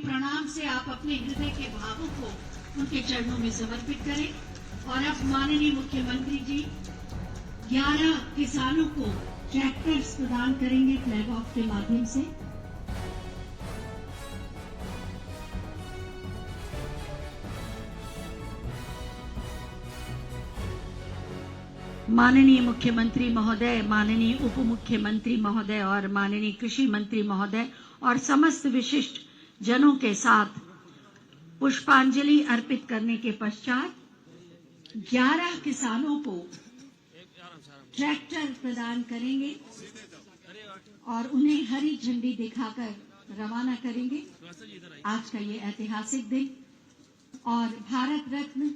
प्रणाम से आप अपने हृदय के भावों को उनके चरणों में समर्पित करें। और अब माननीय मुख्यमंत्री जी 11 किसानों को ट्रैक्टर्स प्रदान करेंगे फ्लैग ऑफ के माध्यम से। माननीय मुख्यमंत्री महोदय, माननीय उप मुख्यमंत्री महोदय और माननीय कृषि मंत्री महोदय और समस्त विशिष्ट जनों के साथ पुष्पांजलि अर्पित करने के पश्चात 11 किसानों को ट्रैक्टर प्रदान करेंगे और उन्हें हरी झंडी दिखाकर रवाना करेंगे। आज का ये ऐतिहासिक दिन और भारत रत्न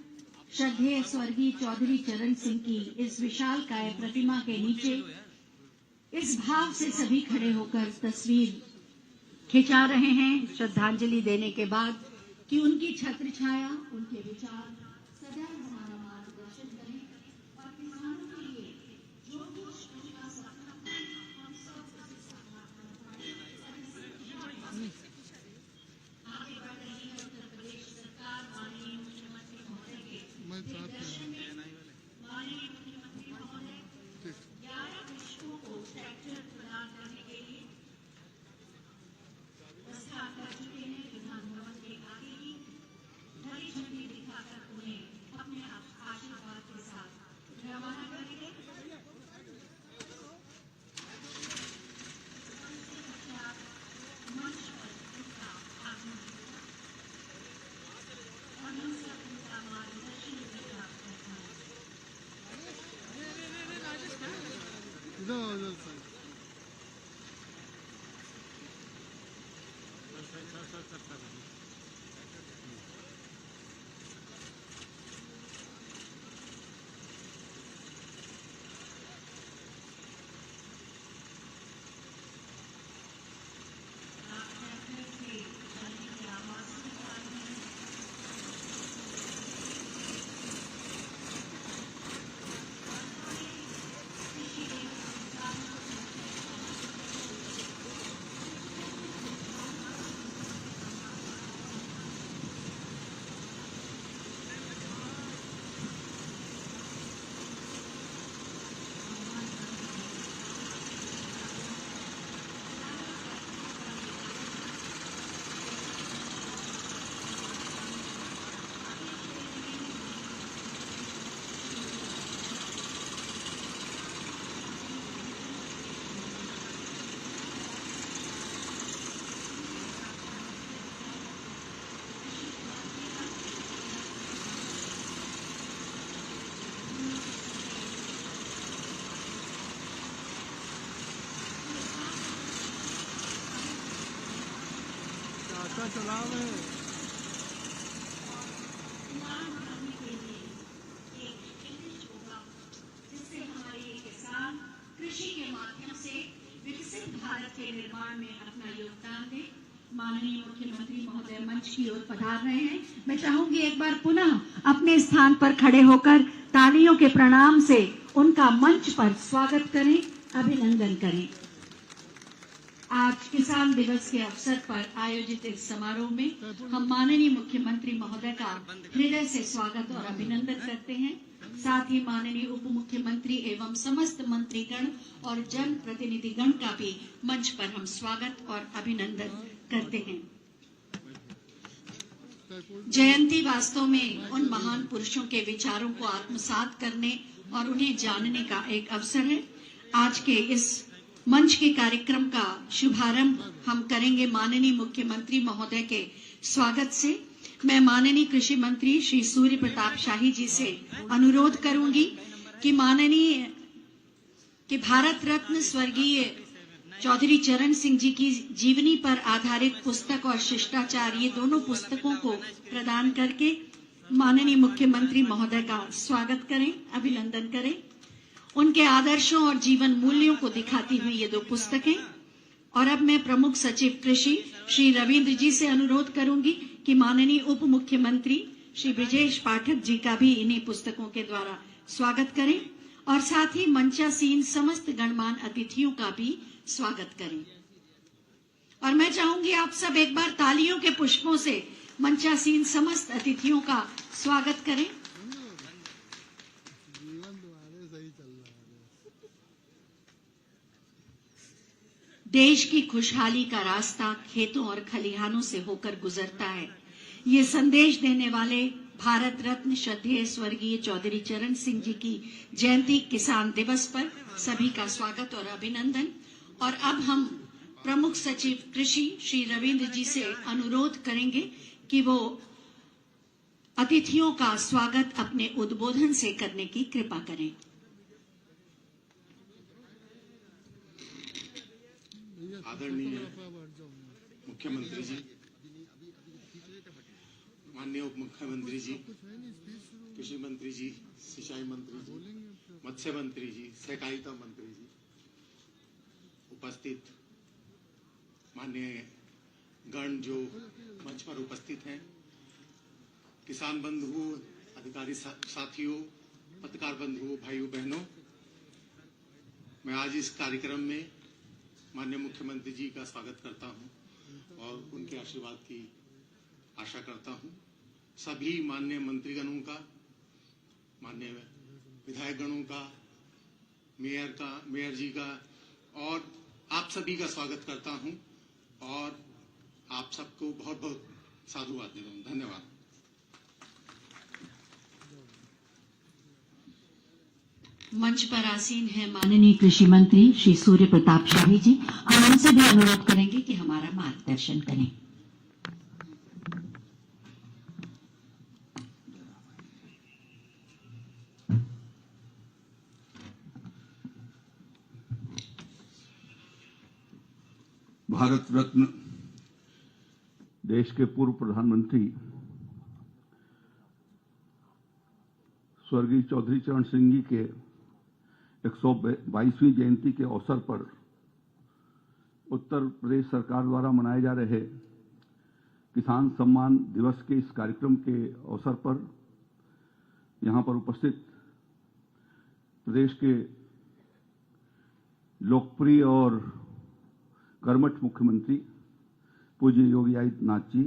श्रद्धेय स्वर्गीय चौधरी चरण सिंह की इस विशालकाय प्रतिमा के नीचे इस भाव से सभी खड़े होकर तस्वीर खिंचा रहे हैं श्रद्धांजलि देने के बाद कि उनकी छत्र छाया, उनके विचार सदैव हमारा मार्गदर्शन करें और किसानों के लिए जो कुछ उनका सपना था हम सब उसे साकार आगे बढ़ रही है उत्तर प्रदेश सरकार। माननीय मुख्यमंत्री महोदय के निर्देशन में माननीय मुख्यमंत्री महोदय 11 कृषकों को ट्रैक्टर प्रदान करने के लिए प्रस्थान कर चुके हैं। विधान भवन के आगे ही हरी झंडी दिखाकर उन्हें अपने आशीर्वाद के साथ रवाना करेंगे। मंच पर उनका आगमन और हम सब उनका मार्गदर्शन भी प्राप्त करता है। जिससे हमारे ये किसान कृषि के माध्यम से विकसित भारत के निर्माण में अपना योगदान दे। माननीय मुख्यमंत्री महोदय मंच की ओर पधार रहे हैं। मैं चाहूंगी एक बार पुनः अपने स्थान पर खड़े होकर तालियों के प्रणाम से उनका मंच पर स्वागत करें, अभिनंदन करें। आज किसान दिवस के अवसर पर आयोजित इस समारोह में हम माननीय मुख्यमंत्री महोदय का हृदय से स्वागत और अभिनंदन करते हैं। साथ ही माननीय उप मुख्यमंत्री एवं समस्त मंत्रीगण और जन प्रतिनिधिगण का भी मंच पर हम स्वागत और अभिनंदन करते हैं। जयंती वास्तव में उन महान पुरुषों के विचारों को आत्मसात करने और उन्हें जानने का एक अवसर है। आज के इस मंच के कार्यक्रम का शुभारंभ हम करेंगे माननीय मुख्यमंत्री महोदय के स्वागत से। मैं माननीय कृषि मंत्री श्री सूर्य प्रताप शाही जी से अनुरोध करूंगी कि भारत रत्न स्वर्गीय चौधरी चरण सिंह जी की जीवनी पर आधारित पुस्तक और शिष्टाचार, ये दोनों पुस्तकों को प्रदान करके माननीय मुख्यमंत्री महोदय का स्वागत करें, अभिनंदन करें। उनके आदर्शों और जीवन मूल्यों को दिखाती हुई ये दो पुस्तकें। और अब मैं प्रमुख सचिव कृषि श्री रविंद्र जी से अनुरोध करूंगी कि माननीय उप मुख्यमंत्री श्री ब्रजेश पाठक जी का भी इन्हीं पुस्तकों के द्वारा स्वागत करें और साथ ही मंचासीन समस्त गणमान्य अतिथियों का भी स्वागत करें। और मैं चाहूंगी आप सब एक बार तालियों के पुष्पों से मंचासीन समस्त अतिथियों का स्वागत करें। देश की खुशहाली का रास्ता खेतों और खलिहानों से होकर गुजरता है। ये संदेश देने वाले भारत रत्न श्रद्धेय स्वर्गीय चौधरी चरण सिंह जी की जयंती किसान दिवस पर सभी का स्वागत और अभिनंदन। और अब हम प्रमुख सचिव कृषि श्री रविंद्र जी से अनुरोध करेंगे कि वो अतिथियों का स्वागत अपने उद्बोधन से करने की कृपा करें। आदरणीय मुख्यमंत्री जी, माननीय उप मुख्यमंत्री जी, कृषि मंत्री जी, सिंचाई मंत्री जी, मत्स्य मंत्री जी, सहकारिता मंत्री जी, उपस्थित माननीय गण जो मंच पर उपस्थित हैं, किसान बंधु, अधिकारी साथियों, पत्रकार बंधुओं, भाइयों बहनों, मैं आज इस कार्यक्रम में माननीय मुख्यमंत्री जी का स्वागत करता हूं और उनके आशीर्वाद की आशा करता हूं। सभी माननीय मंत्रीगणों का, माननीय विधायक गणों का, मेयर जी का और आप सभी का स्वागत करता हूं और आप सबको बहुत बहुत साधुवाद देता हूं। धन्यवाद। मंच पर आसीन है माननीय कृषि मंत्री श्री सूर्य प्रताप शाही जी। हम उनसे भी अनुरोध करेंगे कि हमारा मार्गदर्शन करें। भारत रत्न देश के पूर्व प्रधानमंत्री स्वर्गीय चौधरी चरण सिंह जी के 122वीं जयंती के अवसर पर उत्तर प्रदेश सरकार द्वारा मनाए जा रहे किसान सम्मान दिवस के इस कार्यक्रम के अवसर पर यहां पर उपस्थित प्रदेश के लोकप्रिय और कर्मठ मुख्यमंत्री पूज्य योगी आदित्यनाथ जी,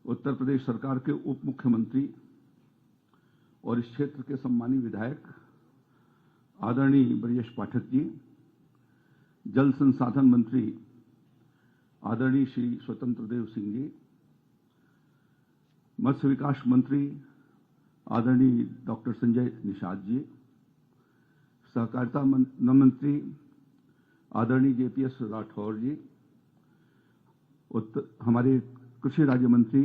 उत्तर प्रदेश सरकार के उप मुख्यमंत्री और इस क्षेत्र के सम्मानीय विधायक आदरणीय ब्रजेश पाठक जी, जल संसाधन मंत्री आदरणीय श्री स्वतंत्र देव सिंह जी, मत्स्य विकास मंत्री आदरणीय डॉक्टर संजय निषाद जी, सहकारिता मंत्री आदरणीय जेपीएस राठौर जी, हमारे कृषि राज्य मंत्री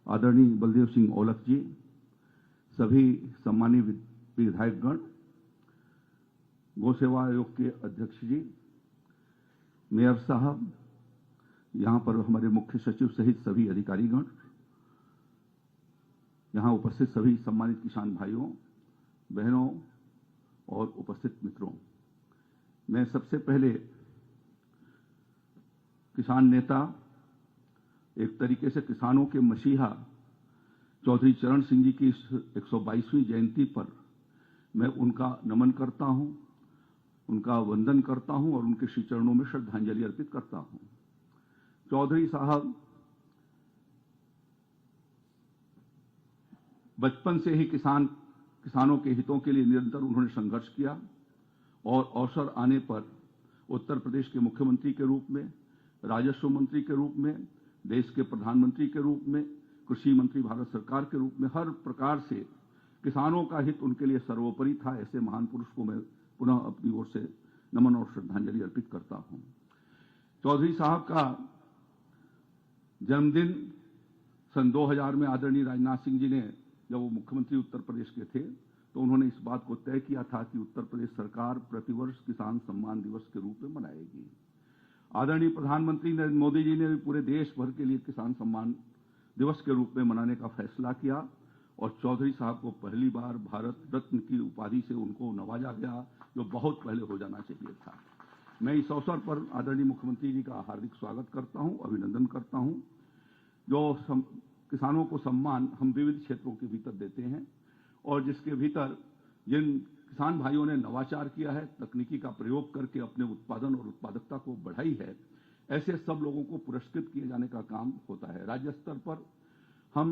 आदरणीय बलदेव सिंह औलख जी, सभी सम्मानीय विधायकगण, गौ सेवा आयोग के अध्यक्ष जी, मेयर साहब, यहां पर हमारे मुख्य सचिव सहित सभी अधिकारीगण, यहां उपस्थित सभी सम्मानित किसान भाइयों बहनों और उपस्थित मित्रों, मैं सबसे पहले किसान नेता, एक तरीके से किसानों के मसीहा चौधरी चरण सिंह जी की इस 122वीं जयंती पर मैं उनका नमन करता हूं, उनका वंदन करता हूं और उनके श्री चरणों में श्रद्धांजलि अर्पित करता हूं। चौधरी साहब बचपन से ही किसानों के हितों के लिए निरंतर उन्होंने संघर्ष किया और अवसर आने पर उत्तर प्रदेश के मुख्यमंत्री के रूप में, राजस्व मंत्री के रूप में, देश के प्रधानमंत्री के रूप में, कृषि मंत्री भारत सरकार के रूप में, हर प्रकार से किसानों का हित उनके लिए सर्वोपरि था। ऐसे महान पुरुष को मैं पुनः अपनी ओर से नमन और श्रद्धांजलि अर्पित करता हूं। चौधरी साहब का जन्मदिन सन 2000 में आदरणीय राजनाथ सिंह जी ने, जब वो मुख्यमंत्री उत्तर प्रदेश के थे, तो उन्होंने इस बात को तय किया था कि उत्तर प्रदेश सरकार प्रतिवर्ष किसान सम्मान दिवस के रूप में मनाएगी। आदरणीय प्रधानमंत्री नरेंद्र मोदी जी ने भी पूरे देश भर के लिए किसान सम्मान दिवस के रूप में मनाने का फैसला किया और चौधरी साहब को पहली बार भारत रत्न की उपाधि से उनको नवाजा गया, जो बहुत पहले हो जाना चाहिए था। मैं इस अवसर पर आदरणीय मुख्यमंत्री जी का हार्दिक स्वागत करता हूं, अभिनंदन करता हूं। जो किसानों को सम्मान हम विविध क्षेत्रों के भीतर देते हैं और जिसके भीतर जिन किसान भाइयों ने नवाचार किया है, तकनीकी का प्रयोग करके अपने उत्पादन और उत्पादकता को बढ़ाई है, ऐसे सब लोगों को पुरस्कृत किए जाने का काम होता है। राज्य स्तर पर हम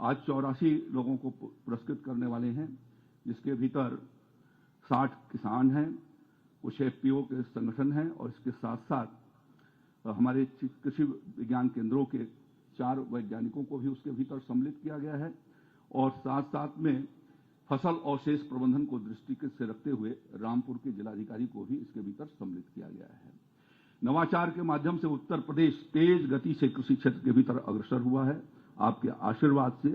आज 84 लोगों को पुरस्कृत करने वाले हैं, जिसके भीतर 60 किसान हैं, कुछ एफपीओ के संगठन हैं और इसके साथ साथ हमारे कृषि विज्ञान केंद्रों के 4 वैज्ञानिकों को भी उसके भीतर सम्मिलित किया गया है और साथ साथ में फसल अवशेष प्रबंधन को दृष्टि से रखते हुए रामपुर के जिलाधिकारी को भी इसके भीतर सम्मिलित किया गया है। नवाचार के माध्यम से उत्तर प्रदेश तेज गति से कृषि क्षेत्र के भीतर अग्रसर हुआ है। आपके आशीर्वाद से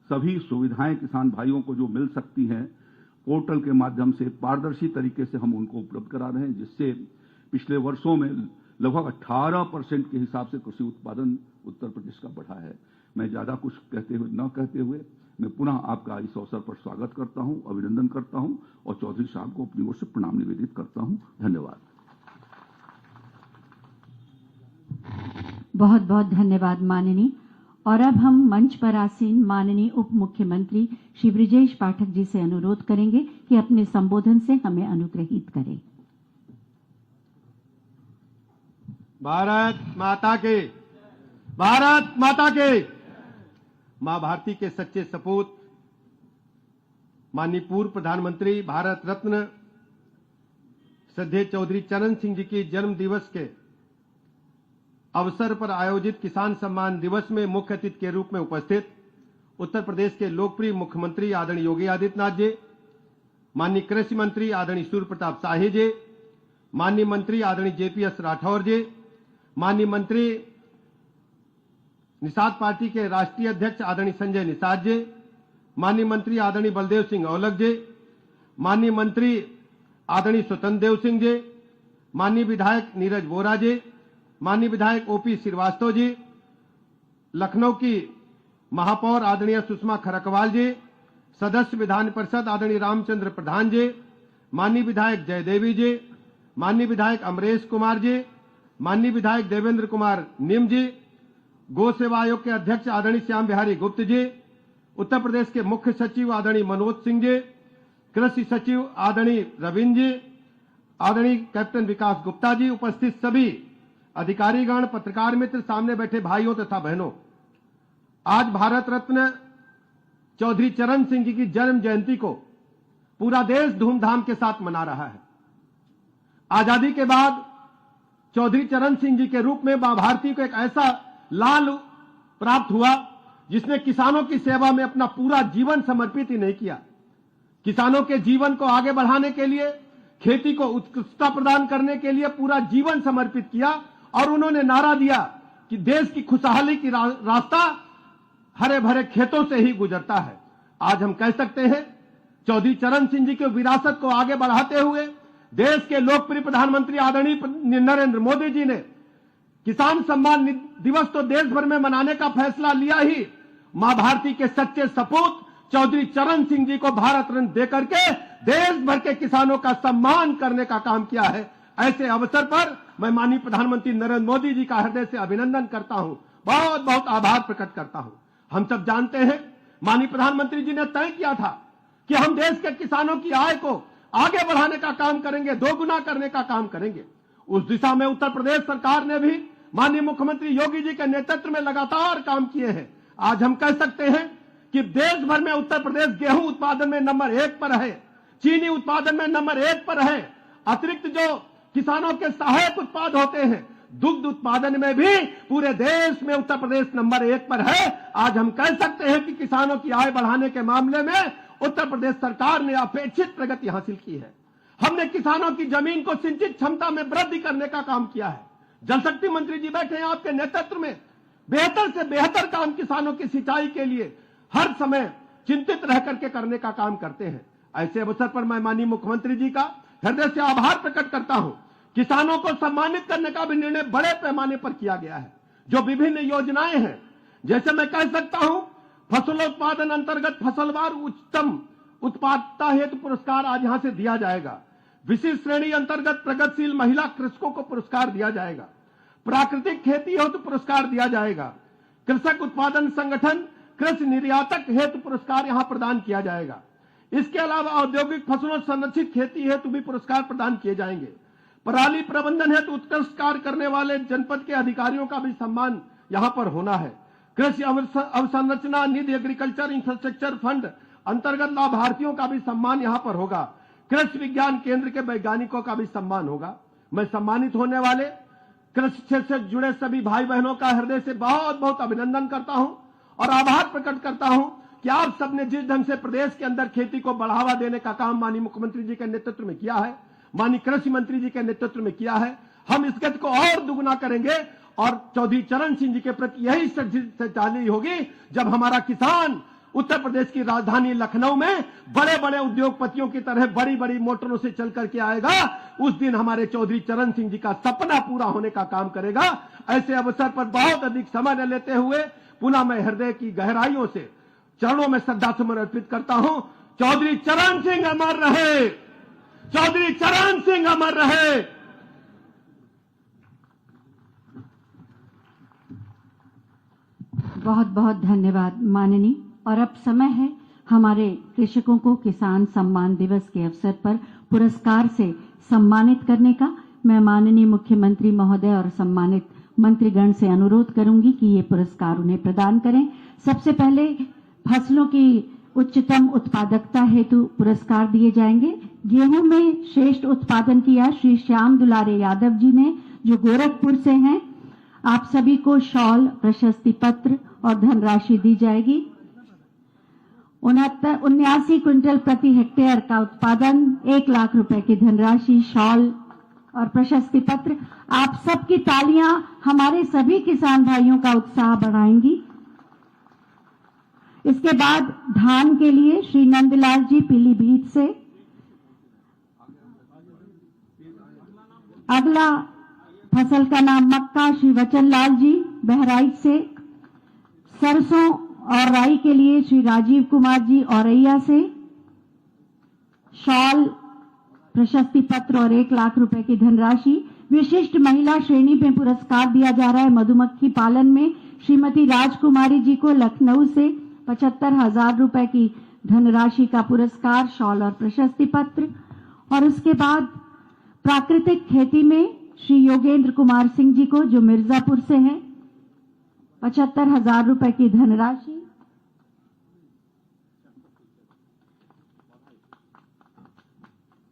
सभी सुविधाएं किसान भाइयों को जो मिल सकती हैं, पोर्टल के माध्यम से पारदर्शी तरीके से हम उनको उपलब्ध करा रहे हैं, जिससे पिछले वर्षों में लगभग 18% के हिसाब से कृषि उत्पादन उत्तर प्रदेश का बढ़ा है। मैं ज्यादा कुछ न कहते हुए मैं पुनः आपका इस अवसर पर स्वागत करता हूं, अभिनंदन करता हूं और चौधरी साहब को अपनी ओर से प्रणाम निवेदित करता हूं। धन्यवाद। बहुत बहुत धन्यवाद माननीय। और अब हम मंच पर आसीन माननीय उप मुख्यमंत्री श्री बृजेश पाठक जी से अनुरोध करेंगे कि अपने संबोधन से हमें अनुग्रहित करें। भारत माता के, भारत माता के। मां भारती के सच्चे सपूत माननीय पूर्व प्रधानमंत्री भारत रत्न श्रद्धेय चौधरी चरण सिंह जी की जन्म दिवस के अवसर पर आयोजित किसान सम्मान दिवस में मुख्य अतिथि के रूप में उपस्थित उत्तर प्रदेश के लोकप्रिय मुख्यमंत्री आदरणीय योगी आदित्यनाथ जी, माननीय कृषि मंत्री आदरणीय सूर्य प्रताप शाही जी, माननीय मंत्री आदरणीय जेपीएस राठौर जी, माननीय मंत्री निषाद पार्टी के राष्ट्रीय अध्यक्ष आदरणीय संजय निषाद जी, माननीय मंत्री आदरणीय बलदेव सिंह औलख जी, माननीय मंत्री आदरणीय स्वतंत्र देव सिंह जी, माननीय विधायक नीरज वोरा जी, माननीय विधायक ओपी श्रीवास्तव जी, लखनऊ की महापौर आदरणीय सुषमा खरकवाल जी, सदस्य विधान परिषद आदरणीय रामचंद्र प्रधान जी, माननीय विधायक जयदेवी जी, माननीय विधायक अमरेश कुमार जी, माननीय विधायक देवेंद्र कुमार निम जी, गौ सेवा आयोग के अध्यक्ष आदरणीय श्याम बिहारी गुप्त जी, उत्तर प्रदेश के मुख्य सचिव आदरणीय मनोज सिंह जी, कृषि सचिव आदरणीय रविंद्र जी, आदरणीय कैप्टन विकास गुप्ता जी, उपस्थित सभी अधिकारीगण, पत्रकार मित्र, सामने बैठे भाइयों तथा बहनों, आज भारत रत्न चौधरी चरण सिंह जी की जन्म जयंती को पूरा देश धूमधाम के साथ मना रहा है। आजादी के बाद चौधरी चरण सिंह जी के रूप में मां भारती को एक ऐसा लाल प्राप्त हुआ जिसने किसानों की सेवा में अपना पूरा जीवन समर्पित ही नहीं किया। किसानों के जीवन को आगे बढ़ाने के लिए, खेती को उत्कृष्टता प्रदान करने के लिए पूरा जीवन समर्पित किया और उन्होंने नारा दिया कि देश की खुशहाली की रास्ता हरे भरे खेतों से ही गुजरता है। आज हम कह सकते हैं चौधरी चरण सिंह जी की विरासत को आगे बढ़ाते हुए देश के लोकप्रिय प्रधानमंत्री आदरणीय नरेंद्र मोदी जी ने किसान सम्मान दिवस तो देश भर में मनाने का फैसला लिया ही, मां भारती के सच्चे सपूत चौधरी चरण सिंह जी को भारत रत्न देकर के देश भर के किसानों का सम्मान करने का काम किया है। ऐसे अवसर पर मैं माननीय प्रधानमंत्री नरेंद्र मोदी जी का हृदय से अभिनंदन करता हूं, बहुत बहुत आभार प्रकट करता हूं। हम सब जानते हैं माननीय प्रधानमंत्री जी ने तय किया था कि हम देश के किसानों की आय को आगे बढ़ाने का काम करेंगे, दोगुना करने का काम करेंगे। उस दिशा में उत्तर प्रदेश सरकार ने भी माननीय मुख्यमंत्री योगी जी के नेतृत्व में लगातार काम किए हैं। आज हम कह सकते हैं कि देश भर में उत्तर प्रदेश गेहूं उत्पादन में नंबर 1 पर है, चीनी उत्पादन में नंबर 1 पर है। अतिरिक्त जो किसानों के सहायक उत्पाद होते हैं, दुग्ध उत्पादन में भी पूरे देश में उत्तर प्रदेश नंबर 1 पर है। आज हम कह सकते हैं कि किसानों की आय बढ़ाने के मामले में उत्तर प्रदेश सरकार ने अपेक्षित प्रगति हासिल की है। हमने किसानों की जमीन को सिंचित क्षमता में वृद्धि करने का काम किया है। जल शक्ति मंत्री जी बैठे हैं आपके नेतृत्व में, बेहतर से बेहतर काम किसानों की सिंचाई के लिए हर समय चिंतित रह करके करने का काम करते हैं। ऐसे अवसर पर मैं माननीय मुख्यमंत्री जी का हृदय से आभार प्रकट करता हूं। किसानों को सम्मानित करने का भी निर्णय बड़े पैमाने पर किया गया है। जो विभिन्न योजनाएं हैं, जैसे मैं कह सकता हूं फसल उत्पादन अंतर्गत फसलवार उच्चतम उत्पादकता हेतु पुरस्कार आज यहां से दिया जाएगा। विशिष्ट श्रेणी अंतर्गत प्रगतिशील महिला कृषकों को पुरस्कार दिया जाएगा। प्राकृतिक खेती हेतु पुरस्कार दिया जाएगा। कृषक उत्पादन संगठन कृषि निर्यातक हेतु पुरस्कार यहां प्रदान किया जाएगा। इसके अलावा औद्योगिक फसलों संरक्षित खेती हेतु भी पुरस्कार प्रदान किए जाएंगे। पराली प्रबंधन हेतु उत्कृष्ट कार्य करने वाले जनपद के अधिकारियों का भी सम्मान यहां पर होना है। कृषि अवसंरचना निधि एग्रीकल्चर इंफ्रास्ट्रक्चर फंड अंतर्गत लाभार्थियों का भी सम्मान यहां पर होगा। कृषि विज्ञान केंद्र के वैज्ञानिकों का भी सम्मान होगा। मैं सम्मानित होने वाले कृषि क्षेत्र से जुड़े सभी भाई बहनों का हृदय से बहुत बहुत अभिनंदन करता हूं और आभार प्रकट करता हूं कि आप सबने जिस ढंग से प्रदेश के अंदर खेती को बढ़ावा देने का काम माननीय मुख्यमंत्री जी के नेतृत्व में किया है, माननीय कृषि मंत्री जी के नेतृत्व में किया है, हम इस गति को और दुगुना करेंगे और चौधरी चरण सिंह जी के प्रति यही श्रद्धांजलि होगी जब हमारा किसान उत्तर प्रदेश की राजधानी लखनऊ में बड़े बड़े उद्योगपतियों की तरह बड़ी बड़ी मोटरों से चल करके आएगा। उस दिन हमारे चौधरी चरण सिंह जी का सपना पूरा होने का काम करेगा। ऐसे अवसर पर बहुत अधिक समय न लेते हुए पुनः मैं हृदय की गहराइयों से चरणों में श्रद्धा सुमन अर्पित करता हूं। चौधरी चरण सिंह अमर रहे, चौधरी चरण सिंह अमर रहे। बहुत बहुत धन्यवाद माननीय। और अब समय है हमारे कृषकों को किसान सम्मान दिवस के अवसर पर पुरस्कार से सम्मानित करने का। मैं माननीय मुख्यमंत्री महोदय और सम्मानित मंत्रीगण से अनुरोध करूंगी कि ये पुरस्कार उन्हें प्रदान करें। सबसे पहले फसलों की उच्चतम उत्पादकता हेतु पुरस्कार दिए जाएंगे। गेहूं में श्रेष्ठ उत्पादन किया श्री श्याम दुलारे यादव जी ने, जो गोरखपुर से हैं। आप सभी को शॉल, प्रशस्ति पत्र और धनराशि दी जाएगी। 79 क्विंटल प्रति हेक्टेयर का उत्पादन, 1 लाख रुपए की धनराशि, शॉल और प्रशस्ति पत्र। आप सबकी तालियां हमारे सभी किसान भाइयों का उत्साह बढ़ाएंगी। इसके बाद धान के लिए श्री नंदलाल जी पीलीभीत से। अगला फसल का नाम मक्का श्री वचनलाल जी बहराइच से। सरसों और राई के लिए श्री राजीव कुमार जी औरैया से। शॉल, प्रशस्ति पत्र और 1 लाख रुपए की धनराशि। विशिष्ट महिला श्रेणी में पुरस्कार दिया जा रहा है मधुमक्खी पालन में श्रीमती राजकुमारी जी को लखनऊ से 75,000 रुपए की धनराशि का पुरस्कार, शॉल और प्रशस्ति पत्र। और उसके बाद प्राकृतिक खेती में श्री योगेंद्र कुमार सिंह जी को, जो मिर्जापुर से हैं, 75,000 रुपए की धनराशि।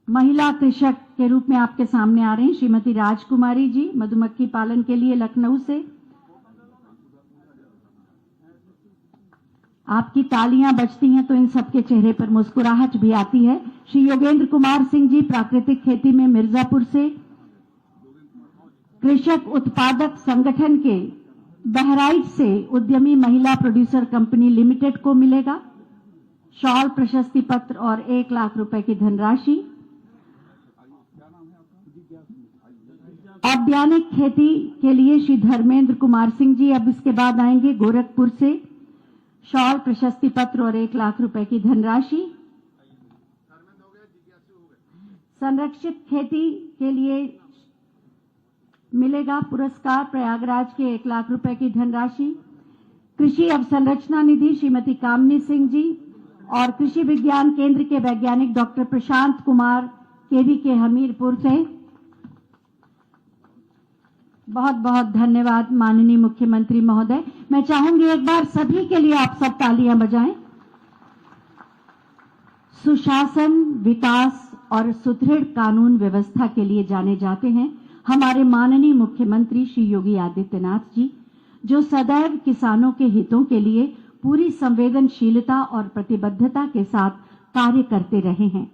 महिला कृषक के रूप में आपके सामने आ रही श्रीमती राजकुमारी जी मधुमक्खी पालन के लिए लखनऊ से। आपकी तालियां बजती हैं तो इन सबके चेहरे पर मुस्कुराहट भी आती है। श्री योगेंद्र कुमार सिंह जी प्राकृतिक खेती में मिर्जापुर से। कृषक उत्पादक संगठन के बहराइच से उद्यमी महिला प्रोड्यूसर कंपनी लिमिटेड को मिलेगा शॉल, प्रशस्ति पत्र और 1 लाख रुपए की धनराशि। औद्यानिक खेती के लिए श्री धर्मेंद्र कुमार सिंह जी अब इसके बाद आएंगे गोरखपुर से। शॉल, प्रशस्ति पत्र और 1 लाख रुपए की धनराशि। संरक्षित खेती के लिए मिलेगा पुरस्कार प्रयागराज के 1 लाख रुपए की धनराशि। कृषि अवसंरचना निधि श्रीमती कामनी सिंह जी और कृषि विज्ञान केंद्र के वैज्ञानिक डॉक्टर प्रशांत कुमार केवी के हमीरपुर से। बहुत बहुत धन्यवाद माननीय मुख्यमंत्री महोदय। मैं चाहूंगी एक बार सभी के लिए आप सब तालियां बजाएं। सुशासन, विकास और सुदृढ़ कानून व्यवस्था के लिए जाने जाते हैं हमारे माननीय मुख्यमंत्री श्री योगी आदित्यनाथ जी, जो सदैव किसानों के हितों के लिए पूरी संवेदनशीलता और प्रतिबद्धता के साथ कार्य करते रहे हैं।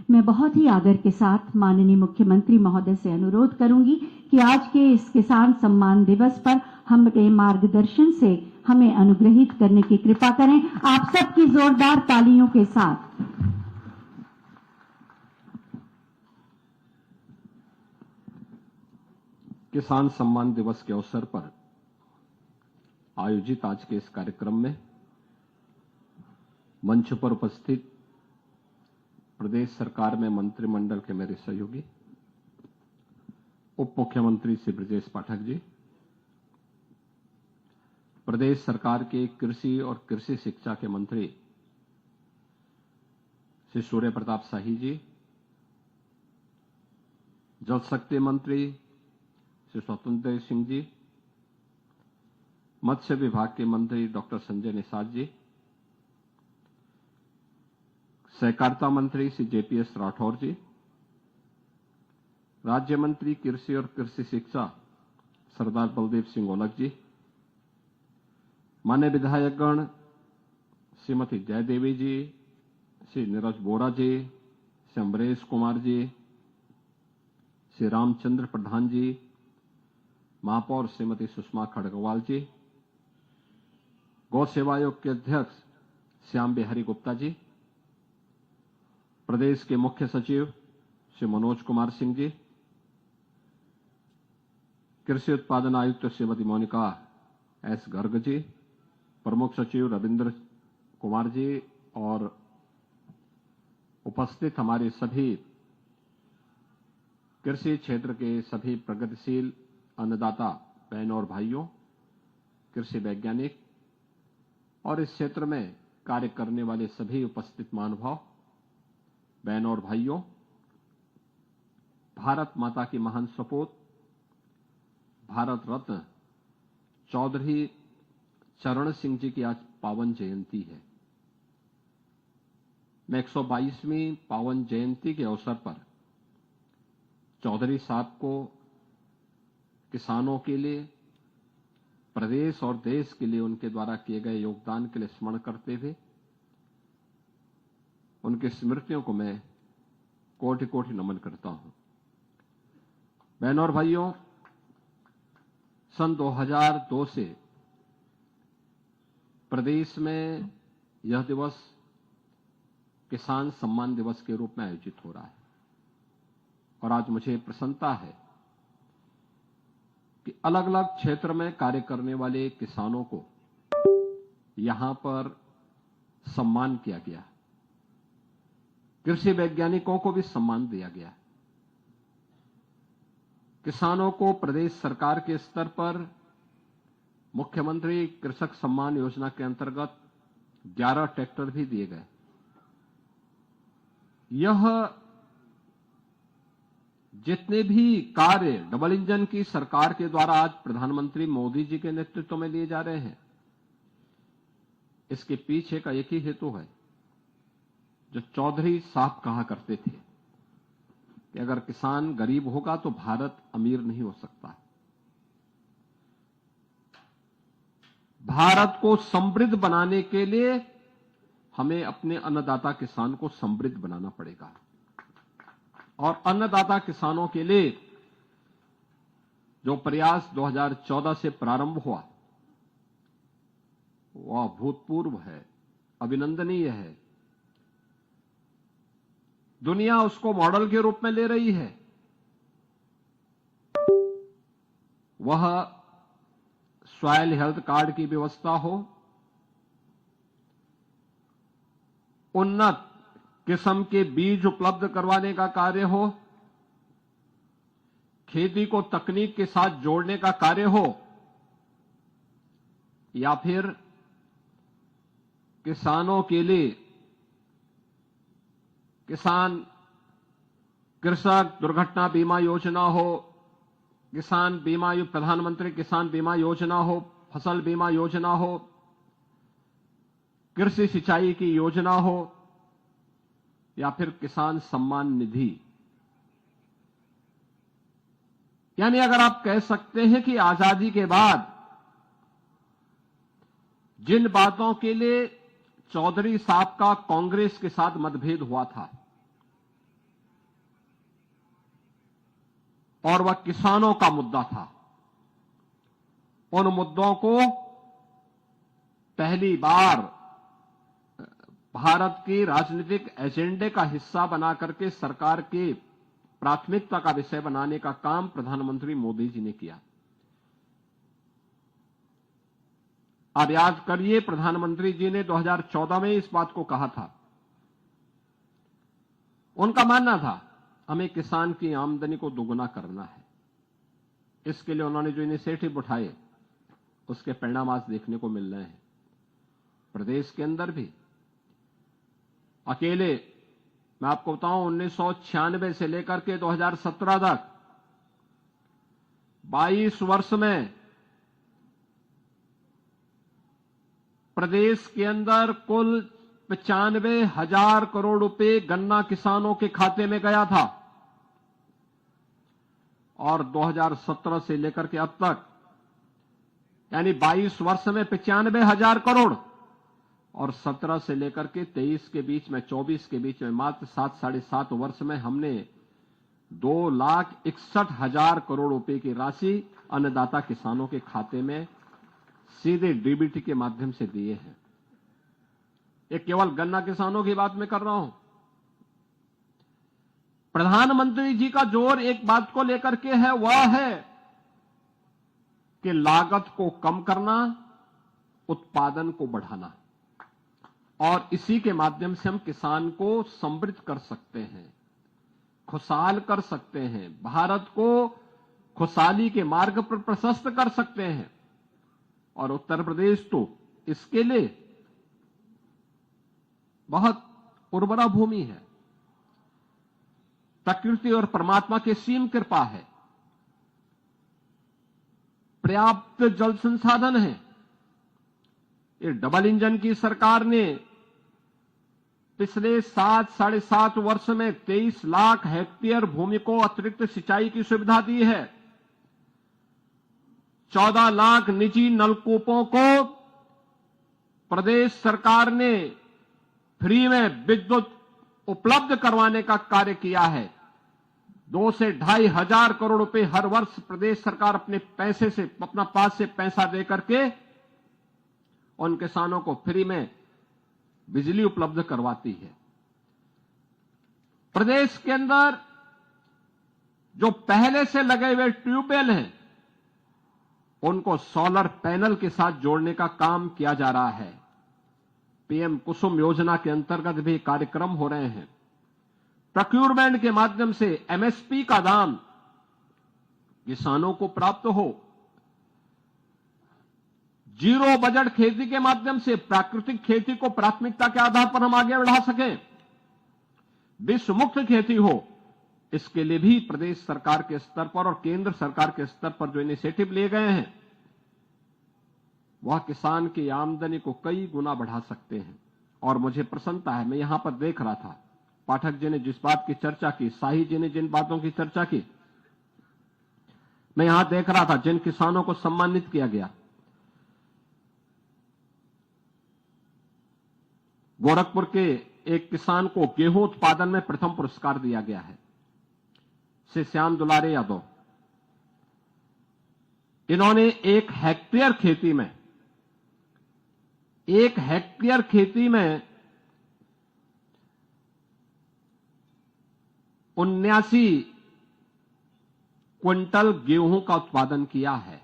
मैं बहुत ही आदर के साथ माननीय मुख्यमंत्री महोदय से अनुरोध करूंगी कि आज के इस किसान सम्मान दिवस पर हमारे मार्गदर्शन से हमें अनुग्रहित करने की कृपा करें। आप सबकी जोरदार तालियों के साथ। किसान सम्मान दिवस के अवसर पर आयोजित आज के इस कार्यक्रम में मंच पर उपस्थित प्रदेश सरकार में मंत्रिमंडल के मेरे सहयोगी उप मुख्यमंत्री श्री ब्रजेश पाठक जी, प्रदेश सरकार के कृषि और कृषि शिक्षा के मंत्री श्री सूर्य प्रताप शाही जी, जल शक्ति मंत्री श्री स्वतंत्र देव सिंह जी, मत्स्य विभाग के मंत्री डॉक्टर संजय निषाद जी, सहकारिता मंत्री श्री जेपीएस राठौर जी, राज्य मंत्री कृषि और कृषि शिक्षा सरदार बलदेव सिंह ओलख जी, मान्य विधायकगण श्रीमती जयदेवी जी, श्री नीरज बोरा जी, श्री अमरेश कुमार जी, श्री रामचंद्र प्रधान जी, महापौर श्रीमती सुषमा खड़गवाल जी, गौ सेवा आयोग के अध्यक्ष श्याम बिहारी गुप्ता जी, प्रदेश के मुख्य सचिव श्री मनोज कुमार सिंह जी, कृषि उत्पादन आयुक्त श्रीमती मोनिका एस गर्ग जी, प्रमुख सचिव रविंद्र कुमार जी और उपस्थित हमारे सभी कृषि क्षेत्र के सभी प्रगतिशील अन्नदाता बहनों और भाइयों, कृषि वैज्ञानिक और इस क्षेत्र में कार्य करने वाले सभी उपस्थित महानुभाव, बहनों और भाइयों, भारत माता की महान सपूत भारत रत्न चौधरी चरण सिंह जी की आज पावन जयंती है। मैं 122वीं पावन जयंती के अवसर पर चौधरी साहब को किसानों के लिए, प्रदेश और देश के लिए उनके द्वारा किए गए योगदान के लिए स्मरण करते हुए उनकी स्मृतियों को मैं कोटि कोटि नमन करता हूं। बहनों और भाइयों, सन 2002 से प्रदेश में यह दिवस किसान सम्मान दिवस के रूप में आयोजित हो रहा है और आज मुझे प्रसन्नता है कि अलग अलग क्षेत्र में कार्य करने वाले किसानों को यहां पर सम्मान किया गया, कृषि वैज्ञानिकों को भी सम्मान दिया गया। किसानों को प्रदेश सरकार के स्तर पर मुख्यमंत्री कृषक सम्मान योजना के अंतर्गत 11 ट्रैक्टर भी दिए गए। यह जितने भी कार्य डबल इंजन की सरकार के द्वारा आज प्रधानमंत्री मोदी जी के नेतृत्व में लिए जा रहे हैं, इसके पीछे का एक ही हेतु है जो चौधरी साहब कहा करते थे कि अगर किसान गरीब होगा तो भारत अमीर नहीं हो सकता। भारत को समृद्ध बनाने के लिए हमें अपने अन्नदाता किसान को समृद्ध बनाना पड़ेगा और अन्नदाता किसानों के लिए जो प्रयास 2014 से प्रारंभ हुआ वह अभूतपूर्व है, अभिनंदनीय है। दुनिया उसको मॉडल के रूप में ले रही है। वह सॉइल हेल्थ कार्ड की व्यवस्था हो, उन्नत किस्म के बीज उपलब्ध करवाने का कार्य हो, खेती को तकनीक के साथ जोड़ने का कार्य हो, या फिर किसानों के लिए किसान कृषक दुर्घटना बीमा योजना हो, किसान बीमा प्रधानमंत्री किसान बीमा योजना हो, फसल बीमा योजना हो, कृषि सिंचाई की योजना हो, या फिर किसान सम्मान निधि। यानी अगर आप कह सकते हैं कि आजादी के बाद जिन बातों के लिए चौधरी साहब का कांग्रेस के साथ मतभेद हुआ था और वह किसानों का मुद्दा था, उन मुद्दों को पहली बार भारत की राजनीतिक एजेंडे का हिस्सा बना करके सरकार की प्राथमिकता का विषय बनाने का काम प्रधानमंत्री मोदी जी ने किया। अब याद करिए, प्रधानमंत्री जी ने 2014 में इस बात को कहा था। उनका मानना था हमें किसान की आमदनी को दोगुना करना है। इसके लिए उन्होंने जो इनिशिएटिव उठाए उसके परिणाम आज देखने को मिल रहे हैं। प्रदेश के अंदर भी अकेले मैं आपको बताऊं 1996 से लेकर के 2017 तक 22 वर्ष में प्रदेश के अंदर कुल 95,000 करोड़ रुपए गन्ना किसानों के खाते में गया था और 2017 से लेकर के अब तक यानी 22 वर्ष में 95,000 करोड़ और 17 से लेकर के 23 के बीच में 24 के बीच में मात्र 7-7.5 वर्ष में हमने 2,61,000 करोड़ रुपए की राशि अन्नदाता किसानों के खाते में सीधे डीबीटी के माध्यम से दिए हैं। ये केवल गन्ना किसानों की बात मैं कर रहा हूं। प्रधानमंत्री जी का जोर एक बात को लेकर के है, वह है कि लागत को कम करना, उत्पादन को बढ़ाना और इसी के माध्यम से हम किसान को समृद्ध कर सकते हैं, खुशहाल कर सकते हैं, भारत को खुशहाली के मार्ग पर प्रशस्त कर सकते हैं। और उत्तर प्रदेश तो इसके लिए बहुत उर्वरा भूमि है, प्रकृति और परमात्मा की सीम कृपा है, पर्याप्त जल संसाधन है। ये डबल इंजन की सरकार ने पिछले 7-7.5 वर्ष में 23 लाख हेक्टेयर भूमि को अतिरिक्त सिंचाई की सुविधा दी है। 14 लाख निजी नलकूपों को प्रदेश सरकार ने फ्री में विद्युत उपलब्ध करवाने का कार्य किया है। 2 से 2.5 हजार करोड़ रुपए हर वर्ष प्रदेश सरकार अपने पैसे से, अपना पास से पैसा दे करके उन किसानों को फ्री में बिजली उपलब्ध करवाती है। प्रदेश के अंदर जो पहले से लगे हुए ट्यूबवेल हैं उनको सोलर पैनल के साथ जोड़ने का काम किया जा रहा है। पीएम कुसुम योजना के अंतर्गत भी कार्यक्रम हो रहे हैं। प्रोक्यूरमेंट के माध्यम से एमएसपी का दाम किसानों को प्राप्त हो। जीरो बजट खेती के माध्यम से प्राकृतिक खेती को प्राथमिकता के आधार पर हम आगे बढ़ा सकें, विश्व मुक्त खेती हो, इसके लिए भी प्रदेश सरकार के स्तर पर और केंद्र सरकार के स्तर पर जो इनिशिएटिव लिए गए हैं वह किसान की आमदनी को कई गुना बढ़ा सकते हैं। और मुझे प्रसन्नता है, मैं यहां पर देख रहा था पाठक जी ने जिस बात की चर्चा की, शाही जी ने जिन बातों की चर्चा की, मैं यहां देख रहा था जिन किसानों को सम्मानित किया गया। गोरखपुर के एक किसान को गेहूं उत्पादन में प्रथम पुरस्कार दिया गया है, श्री श्याम दुलारे यादव। इन्होंने 1 हेक्टेयर खेती में 79 क्विंटल गेहूं का उत्पादन किया है।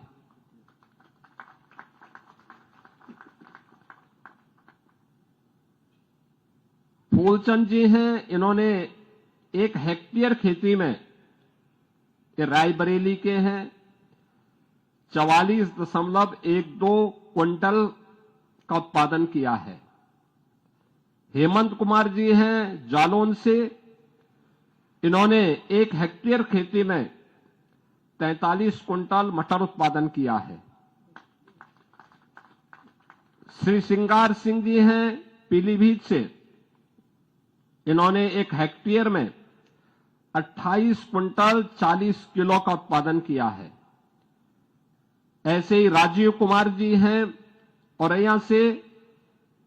फूलचंद जी हैं, इन्होंने 1 हेक्टेयर खेती में, ये रायबरेली के हैं, 44.12 क्विंटल का उत्पादन किया है। हेमंत कुमार जी हैं जालौन से, इन्होंने 1 हेक्टेयर खेती में 43 क्विंटल मटर उत्पादन किया है। श्री सिंगार सिंह जी हैं पीलीभीत से, इन्होंने 1 हेक्टेयर में 28 क्विंटल 40 किलो का उत्पादन किया है। ऐसे ही राजीव कुमार जी हैं औरैया से,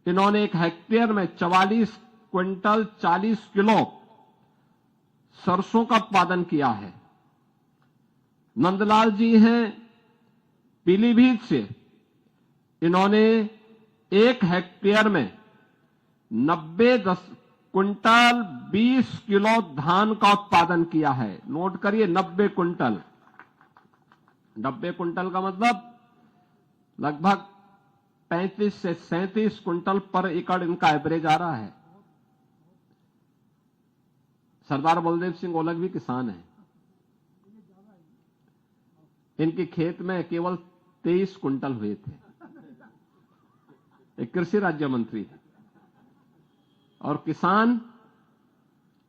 इन्होंने 1 हेक्टेयर में 44 क्विंटल 40 किलो सरसों का उत्पादन किया है। नंदलाल जी हैं पीलीभीत से, इन्होंने 1 हेक्टेयर में 90 क्विंटल 20 किलो धान का उत्पादन किया है। नोट करिए 90 क्विंटल। 90 क्विंटल का मतलब लगभग 35 से 37 क्विंटल पर एकड़ इनका एवरेज आ रहा है। सरदार बलदेव सिंह ओलख भी किसान हैं, इनके खेत में केवल 23 क्विंटल हुए थे। एक कृषि राज्य मंत्री है और किसान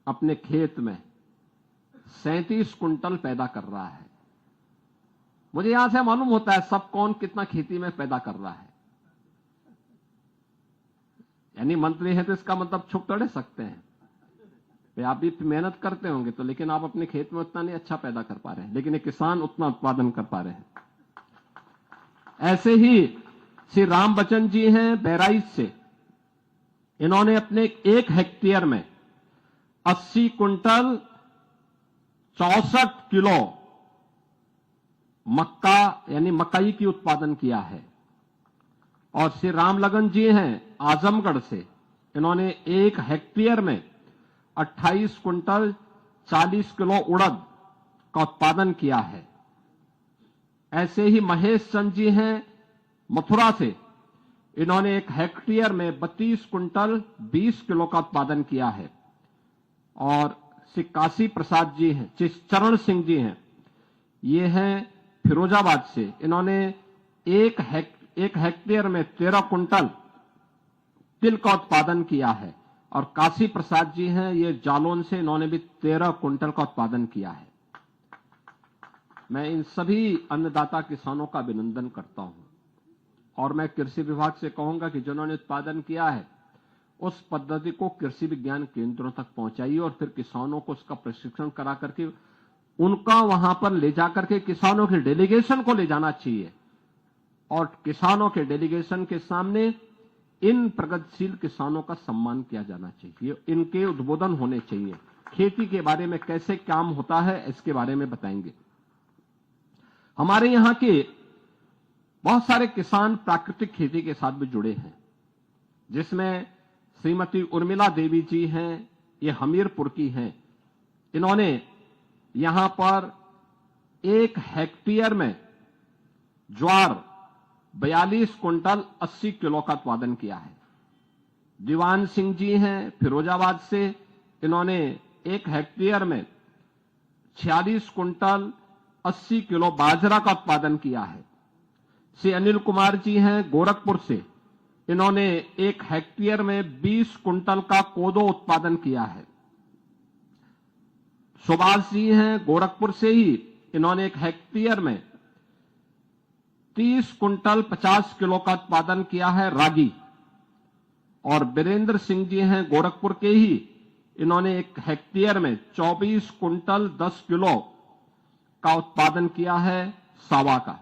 अपने खेत में 37 कुंटल पैदा कर रहा है। मुझे यहां से मालूम होता है सब कौन कितना खेती में पैदा कर रहा है। यानी मंत्री हैं तो इसका मतलब छुप थोड़े सकते हैं, आप भी मेहनत करते होंगे तो, लेकिन आप अपने खेत में उतना नहीं अच्छा पैदा कर पा रहे हैं, लेकिन एक किसान उतना उत्पादन कर पा रहे हैं। ऐसे ही श्री राम बच्चन जी हैं बहराइच से, इन्होंने अपने 1 हेक्टेयर में 80 कुंटल 64 किलो मक्का यानी मकई की उत्पादन किया है। और श्री रामलगन जी हैं आजमगढ़ से, इन्होंने 1 हेक्टेयर में 28 कुंटल 40 किलो उड़द का उत्पादन किया है। ऐसे ही महेश चंद जी हैं मथुरा से, इन्होंने 1 हेक्टेयर में 32 कुंटल 20 किलो का उत्पादन किया है। और श्री काशी प्रसाद जी हैं, चरण सिंह जी हैं, ये हैं फिरोजाबाद से, इन्होंने 1 हेक्टेयर में 13 कुंटल तिल का उत्पादन किया है। और काशी प्रसाद जी हैं ये जालौन से, इन्होंने भी 13 कुंटल का उत्पादन किया है। मैं इन सभी अन्नदाता किसानों का अभिनंदन करता हूं और मैं कृषि विभाग से कहूंगा कि जिन्होंने उत्पादन किया है उस पद्धति को कृषि विज्ञान केंद्रों तक पहुंचाइए और फिर किसानों को उसका प्रशिक्षण करा करके उनका वहां पर ले जाकर के किसानों के डेलीगेशन को ले जाना चाहिए और किसानों के डेलीगेशन के सामने इन प्रगतिशील किसानों का सम्मान किया जाना चाहिए, इनके उद्बोधन होने चाहिए, खेती के बारे में कैसे काम होता है इसके बारे में बताएंगे। हमारे यहां के बहुत सारे किसान प्राकृतिक खेती के साथ भी जुड़े हैं, जिसमें श्रीमती उर्मिला देवी जी हैं, ये हमीरपुर की हैं। इन्होंने यहां पर 1 हेक्टेयर में ज्वार 42 कुंटल 80 किलो का उत्पादन किया है। दीवान सिंह जी हैं फिरोजाबाद से, इन्होंने 1 हेक्टेयर में 46 कुंटल 80 किलो बाजरा का उत्पादन किया है। श्री अनिल कुमार जी हैं गोरखपुर से, इन्होंने 1 हेक्टेयर में 20 कुंटल का कोदो उत्पादन किया है। सुभाष जी हैं गोरखपुर से ही, इन्होंने 1 हेक्टेयर में 30 कुंटल 50 किलो का उत्पादन किया है रागी। और वीरेंद्र सिंह जी हैं गोरखपुर के ही, इन्होंने 1 हेक्टेयर में 24 कुंटल 10 किलो का उत्पादन किया है सावा का।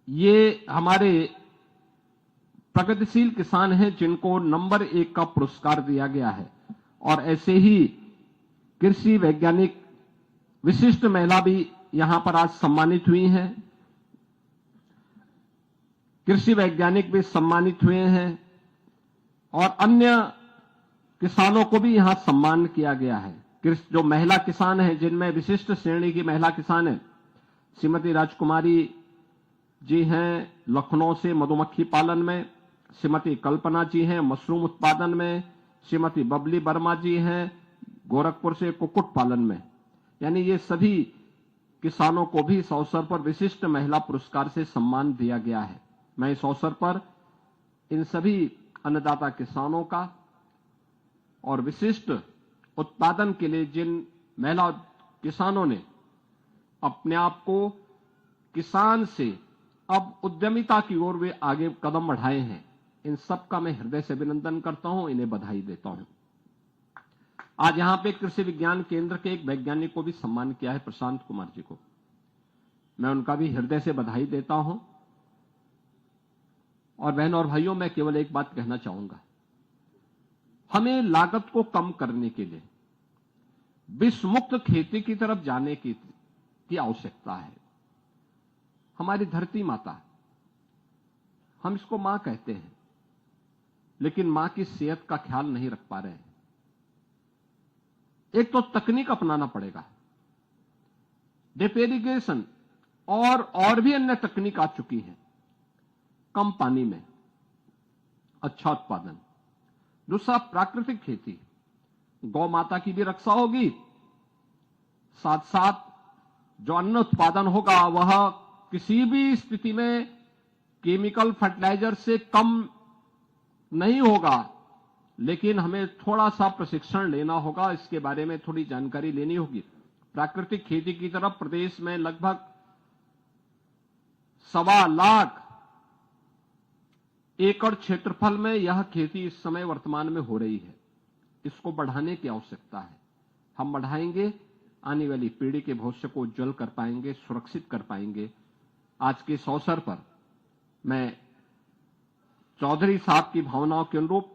ये हमारे प्रगतिशील किसान हैं जिनको नंबर 1 का पुरस्कार दिया गया है। और ऐसे ही कृषि वैज्ञानिक विशिष्ट महिला भी यहां पर आज सम्मानित हुई हैं, कृषि वैज्ञानिक भी सम्मानित हुए हैं और अन्य किसानों को भी यहां सम्मान किया गया है। जो महिला किसान हैं जिनमें विशिष्ट श्रेणी की महिला किसान हैं, श्रीमती राजकुमारी जी हैं लखनऊ से मधुमक्खी पालन में, श्रीमती कल्पना जी हैं मशरूम उत्पादन में, श्रीमती बबली वर्मा जी हैं गोरखपुर से कुक्कुट पालन में। यानी ये सभी किसानों को भी इस अवसर पर विशिष्ट महिला पुरस्कार से सम्मान दिया गया है। मैं इस अवसर पर इन सभी अन्नदाता किसानों का और विशिष्ट उत्पादन के लिए जिन महिला किसानों ने अपने आप को किसान से अब उद्यमिता की ओर वे आगे कदम बढ़ाए हैं, इन सब का मैं हृदय से अभिनंदन करता हूं, इन्हें बधाई देता हूं। आज यहां पे कृषि विज्ञान केंद्र के एक वैज्ञानिक को भी सम्मान किया है, प्रशांत कुमार जी को, मैं उनका भी हृदय से बधाई देता हूं। और बहनों और भाइयों, मैं केवल एक बात कहना चाहूंगा, हमें लागत को कम करने के लिए विषमुक्त खेती की तरफ जाने की आवश्यकता है। हमारी धरती माता, हम इसको मां कहते हैं, लेकिन मां की सेहत का ख्याल नहीं रख पा रहे हैं। एक तो तकनीक अपनाना पड़ेगा, ड्रिप इरिगेशन और भी अन्य तकनीक आ चुकी है, कम पानी में अच्छा उत्पादन। दूसरा प्राकृतिक खेती, गौ माता की भी रक्षा होगी, साथ साथ जो अन्न उत्पादन होगा वह किसी भी स्थिति में केमिकल फर्टिलाइजर से कम नहीं होगा, लेकिन हमें थोड़ा सा प्रशिक्षण लेना होगा, इसके बारे में थोड़ी जानकारी लेनी होगी। प्राकृतिक खेती की तरफ प्रदेश में लगभग 1.25 लाख एकड़ क्षेत्रफल में यह खेती इस समय वर्तमान में हो रही है। इसको बढ़ाने की आवश्यकता है। हम बढ़ाएंगे, आने वाली पीढ़ी के भविष्य को उज्जवल कर पाएंगे, सुरक्षित कर पाएंगे। आज के इस अवसर पर मैं चौधरी साहब की भावनाओं के अनुरूप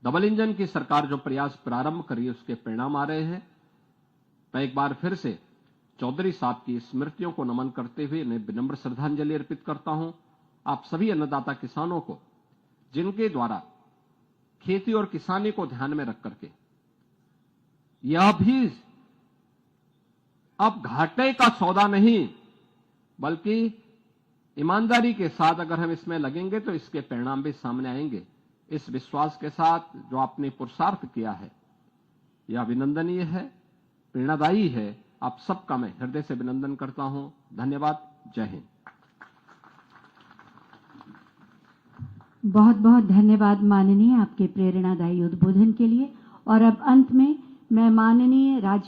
डबल इंजन की सरकार जो प्रयास प्रारंभ करी उसके परिणाम आ रहे हैं। मैं एक बार फिर से चौधरी साहब की स्मृतियों को नमन करते हुए इन्हें विनम्र श्रद्धांजलि अर्पित करता हूं। आप सभी अन्नदाता किसानों को, जिनके द्वारा खेती और किसानी को ध्यान में रख करके यह भी अब घाटे का सौदा नहीं, बल्कि ईमानदारी के साथ अगर हम इसमें लगेंगे तो इसके परिणाम भी सामने आएंगे। इस विश्वास के साथ जो आपने पुरुषार्थ किया है, यह अभिनंदनीय है, प्रेरणादायी है। आप सबका मैं हृदय से अभिनंदन करता हूं। धन्यवाद। जय हिंद। बहुत बहुत धन्यवाद माननीय, आपके प्रेरणादायी उद्बोधन के लिए। और अब अंत में मैं माननीय राज्य